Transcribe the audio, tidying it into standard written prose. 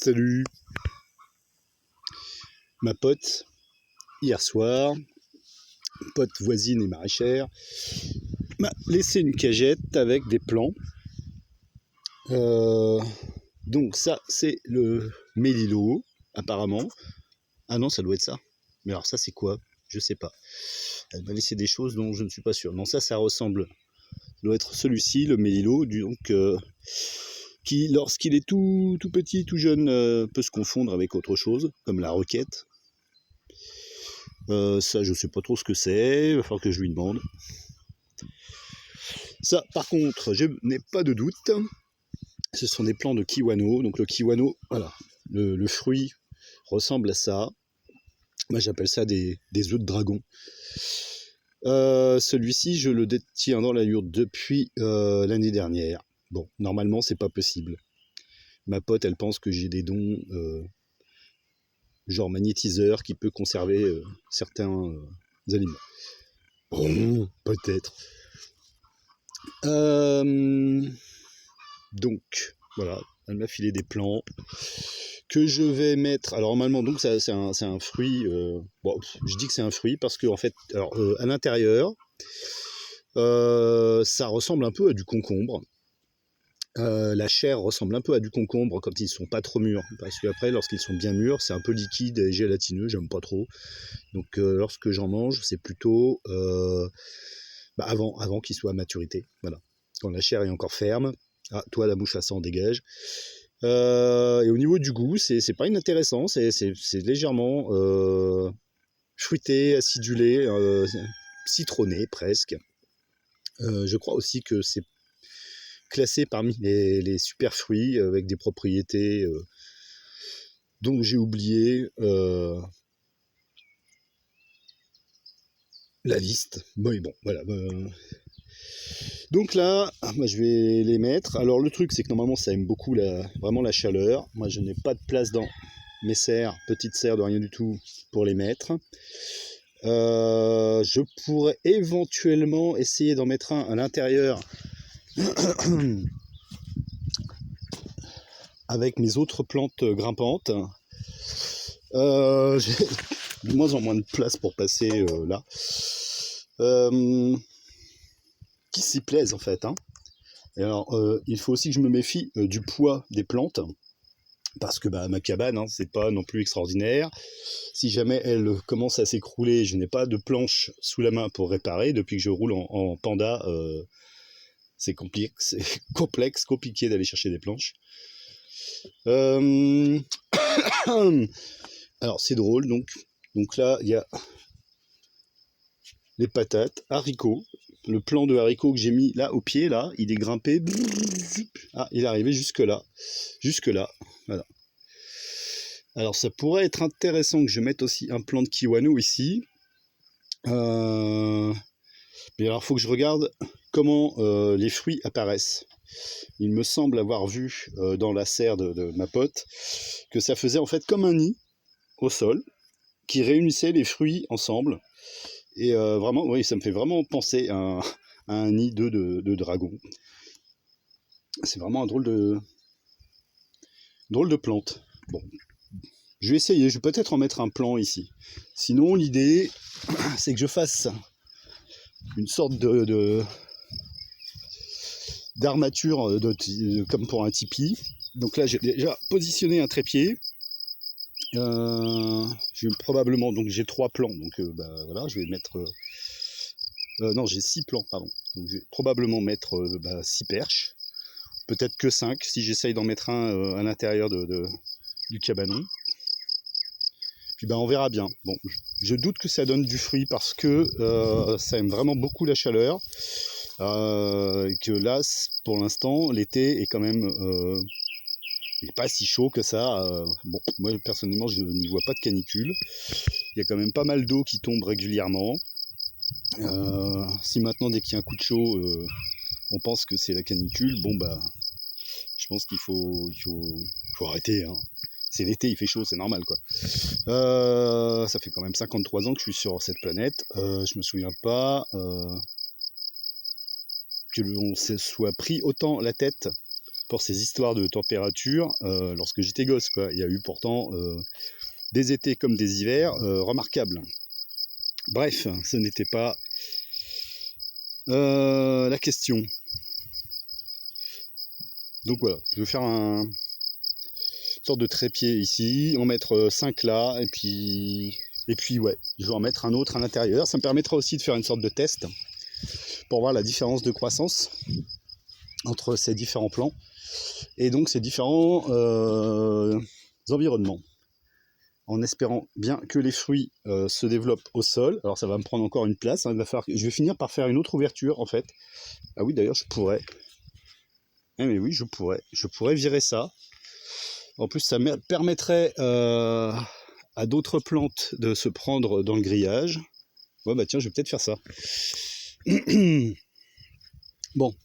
Salut. Ma pote, hier soir, pote voisine et maraîchère, m'a laissé une cagette avec des plants. Donc ça, c'est le mélilo, apparemment. Ah non, ça doit être ça. Mais alors ça, c'est quoi? Je sais pas. Elle m'a laissé des choses dont je ne suis pas sûr. Non, ça ressemble. Ça doit être celui-ci, le mélilo, donc qui, lorsqu'il est tout petit, tout jeune, peut se confondre avec autre chose, comme la roquette. Ça, je sais pas trop ce que c'est, il va falloir que je lui demande. Ça, par contre, je n'ai pas de doute, ce sont des plants de kiwano. Donc le kiwano, voilà, le fruit ressemble à ça. Moi, j'appelle ça des œufs de dragon. Celui-ci, je le détiens dans la yourte depuis l'année dernière. Bon, normalement, c'est pas possible. Ma pote, elle pense que j'ai des dons genre magnétiseur qui peut conserver certains aliments. Bon, peut-être. Donc, voilà, elle m'a filé des plants que je vais mettre. Alors, normalement, donc, c'est un fruit. Bon, je dis que c'est un fruit parce que, en fait, alors, à l'intérieur, ça ressemble un peu à du concombre. La chair ressemble un peu à du concombre quand ils sont pas trop mûrs, parce qu'après lorsqu'ils sont bien mûrs c'est un peu liquide et gélatineux, j'aime pas trop. Donc lorsque j'en mange c'est plutôt avant qu'ils soient à maturité, voilà, quand la chair est encore ferme. Ah, toi la bouche à sang dégage. Et au niveau du goût c'est pas inintéressant, c'est légèrement fruité, acidulé, citronné presque. Je crois aussi que c'est classé parmi les super fruits avec des propriétés dont j'ai oublié la liste. Bon, voilà. Donc là, moi, je vais les mettre. Alors le truc, c'est que normalement, ça aime beaucoup vraiment la chaleur. Moi, je n'ai pas de place dans mes serres, petites serres de rien du tout, pour les mettre. Je pourrais éventuellement essayer d'en mettre un à l'intérieur avec mes autres plantes grimpantes. J'ai de moins en moins de place pour passer là. Qui s'y plaisent en fait. Hein. Et alors, il faut aussi que je me méfie du poids des plantes, parce que ma cabane, hein, c'est pas non plus extraordinaire. Si jamais elle commence à s'écrouler, je n'ai pas de planche sous la main pour réparer. Depuis que je roule en panda, c'est complexe, compliqué d'aller chercher des planches. Alors c'est drôle, donc là il y a les patates, haricots. Le plant de haricots que j'ai mis là au pied, là, il est grimpé. Ah, il est arrivé jusque là. Voilà. Alors ça pourrait être intéressant que je mette aussi un plant de kiwano ici. Mais alors il faut que je regarde comment les fruits apparaissent. Il me semble avoir vu dans la serre de ma pote que ça faisait en fait comme un nid au sol qui réunissait les fruits ensemble. Et vraiment, oui, ça me fait vraiment penser à un nid de dragon. C'est vraiment un drôle de plante. Bon, je vais essayer, je vais peut-être en mettre un plant ici. Sinon, l'idée, c'est que je fasse une sorte d'armature comme pour un tipi. Donc là, j'ai déjà positionné un trépied. Je vais probablement, donc j'ai 3 plans, donc voilà, je vais mettre non, j'ai 6 plans, pardon, donc je vais probablement mettre 6 perches, peut-être que 5 si j'essaye d'en mettre un à l'intérieur du cabanon. Puis on verra bien. Bon, je doute que ça donne du fruit parce que ça aime vraiment beaucoup la chaleur, et que là pour l'instant l'été est quand même il n'est pas si chaud que ça. Bon, moi personnellement je n'y vois pas de canicule. Il y a quand même pas mal d'eau qui tombe régulièrement. Si maintenant dès qu'il y a un coup de chaud on pense que c'est la canicule, bon je pense qu'il faut arrêter. Hein. C'est l'été, il fait chaud, c'est normal quoi. Ça fait quand même 53 ans que je suis sur cette planète. Je me souviens pas que l'on se soit pris autant la tête pour ces histoires de température lorsque j'étais gosse, quoi. Il y a eu pourtant des étés comme des hivers remarquables. Bref, ce n'était pas la question. Donc voilà, je vais faire une sorte de trépied ici, en mettre 5 là, et puis ouais, je vais en mettre un autre à l'intérieur. Ça me permettra aussi de faire une sorte de test pour voir la différence de croissance entre ces différents plants et donc ces différents environnements, en espérant bien que les fruits se développent au sol. Alors ça va me prendre encore une place, hein. Il va falloir que... Je vais finir par faire une autre ouverture en fait. Ah oui, d'ailleurs je pourrais. Eh mais oui, je pourrais virer ça. En plus ça me permettrait à d'autres plantes de se prendre dans le grillage. Ouais bah tiens, je vais peut-être faire ça. Bon,